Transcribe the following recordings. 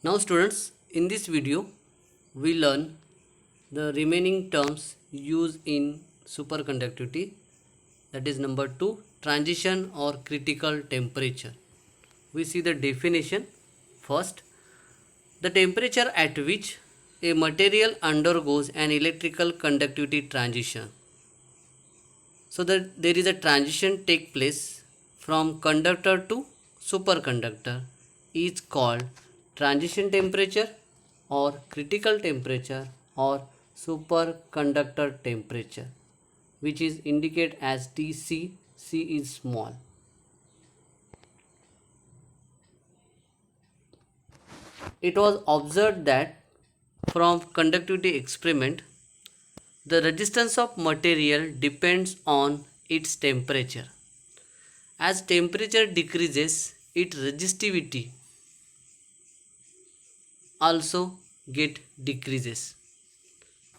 Now students, in this video we learn the remaining terms used in superconductivity, that is number 2, transition or critical temperature. We see the definition first. The temperature at which a material undergoes an electrical conductivity transition. So that there is a transition take place from conductor to superconductor is called transition temperature or critical temperature or superconductor temperature, which is indicated as Tc. C is small. It was observed that from conductivity experiment, the resistance of material depends on its temperature. As temperature decreases, its resistivity also decreases.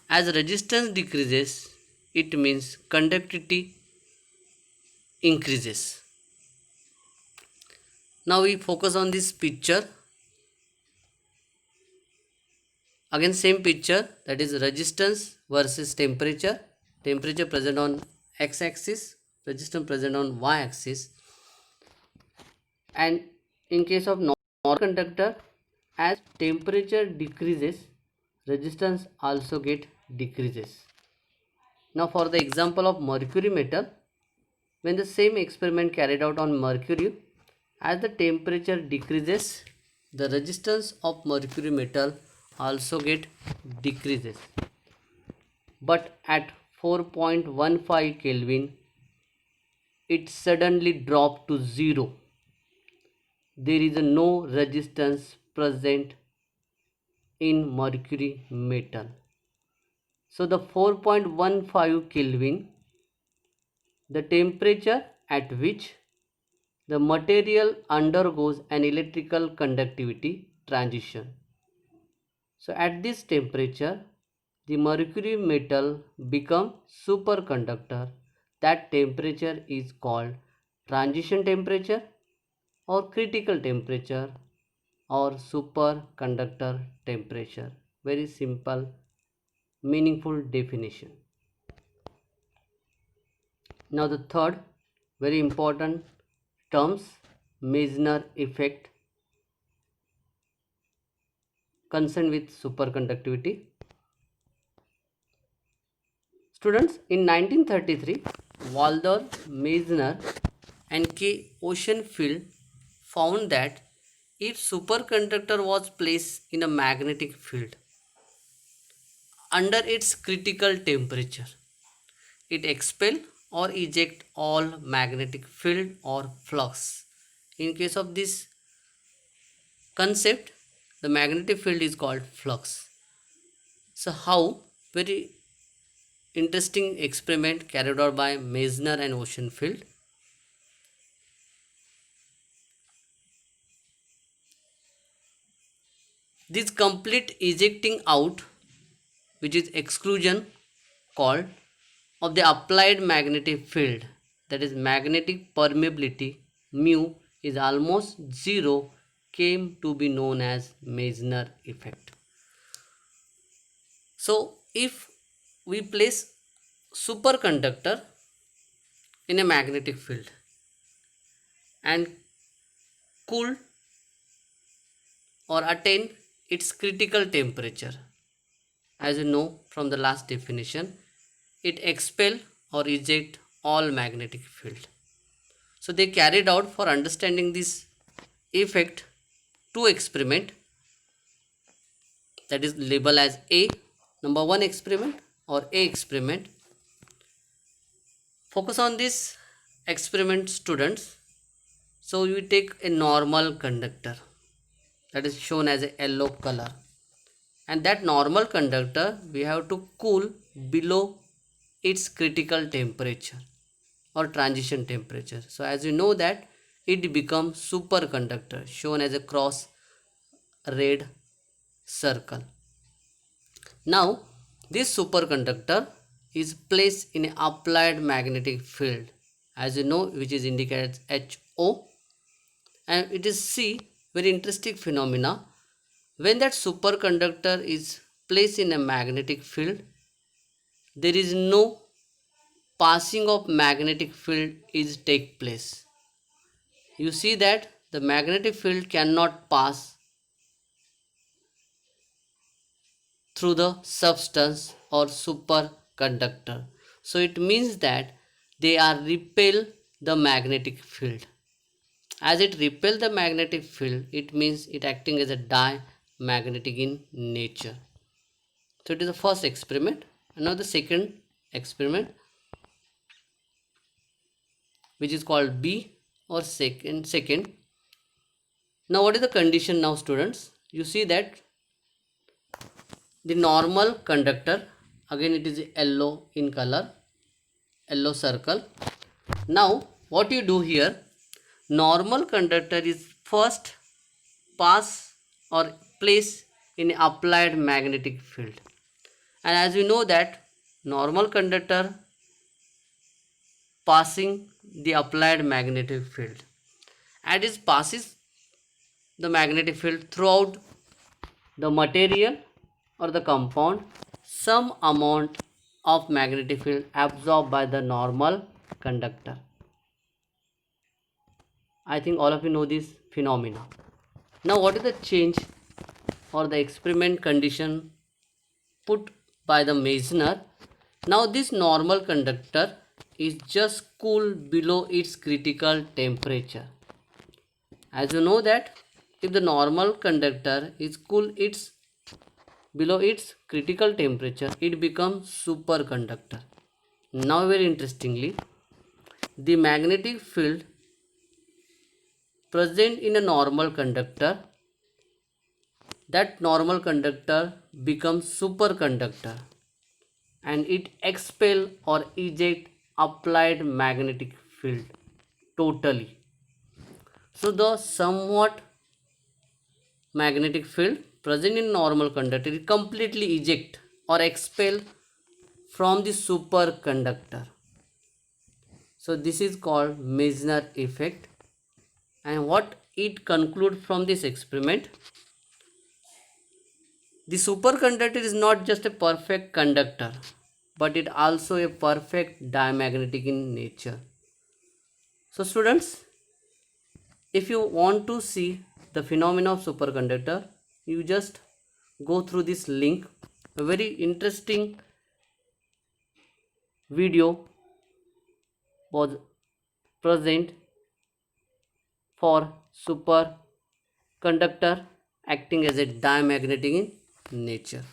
As resistance decreases, it means conductivity increases. Now we focus on this picture. Again same picture, that is resistance versus temperature. Temperature present on x-axis, resistance present on y-axis. And in case of non-conductor, as temperature decreases, resistance also decreases. Now for the example of mercury metal, when the same experiment carried out on mercury, as the temperature decreases, the resistance of mercury metal also decreases. But at 4.15 Kelvin, it suddenly dropped to 0. There is no resistance present in mercury metal. So the 4.15 Kelvin, the temperature at which the material undergoes an electrical conductivity transition. So at this temperature, the mercury metal becomes superconductor. That temperature is called transition temperature or critical temperature or superconductor temperature. Very simple, meaningful definition. Now the third very important terms, Meissner effect, concerned with superconductivity. Students, in 1933, Waldorf, Meissner and K. Oceanfield found that if superconductor was placed in a magnetic field under its critical temperature, it expel or eject all magnetic field or flux. In case of this concept, the magnetic field is called flux. So how? Very interesting experiment carried out by Meissner and Oceanfield. This complete ejecting out, which is exclusion called, of the applied magnetic field, that is magnetic permeability mu is almost zero, came to be known as Meissner effect. So if we place superconductor in a magnetic field and cool or attain its critical temperature, as you know from the last definition, it expel or eject all magnetic field. So they carried out, for understanding this effect, two experiment, that is labeled as A, number 1 experiment or A experiment. Focus on this experiment, students. So you take a normal conductor, that is shown as a yellow color, and that normal conductor we have to cool below its critical temperature or transition temperature. So as you know that it becomes superconductor, shown as a cross red circle. Now this superconductor is placed in an applied magnetic field, as you know, which is indicated as HO, and it is C, very interesting phenomena, When that superconductor is placed in a magnetic field, there is no passing of magnetic field is take place. You see that the magnetic field cannot pass through the substance or superconductor. So it means that they are repel the magnetic field. As it repel the magnetic field, it means it acting as a diamagnetic in nature. So it is the first experiment. And now the second experiment, which is called B or second. Now what is the condition now, students? You see that the normal conductor, again it is yellow in color, yellow circle. Now what you do here, normal conductor is first pass or place in applied magnetic field. And as you know that normal conductor passing the applied magnetic field, and it passes the magnetic field throughout the material or the compound, some amount of magnetic field absorbed by the normal conductor. I think all of you know this phenomena. Now what is the change or the experiment condition put by the Meissner? Now this normal conductor is just cool below its critical temperature. As you know that if the normal conductor is cool below its critical temperature, it becomes superconductor. Now very interestingly, the magnetic field present in a normal conductor, that normal conductor becomes superconductor and it expel or eject applied magnetic field totally. So the somewhat magnetic field present in normal conductor is completely eject or expel from the superconductor. So this is called Meissner effect. And what it concludes from this experiment, the superconductor is not just a perfect conductor, but it also a perfect diamagnetic in nature. So students, if you want to see the phenomena of superconductor, you just go through this link. A very interesting video was present for superconductor acting as a diamagnetic in nature.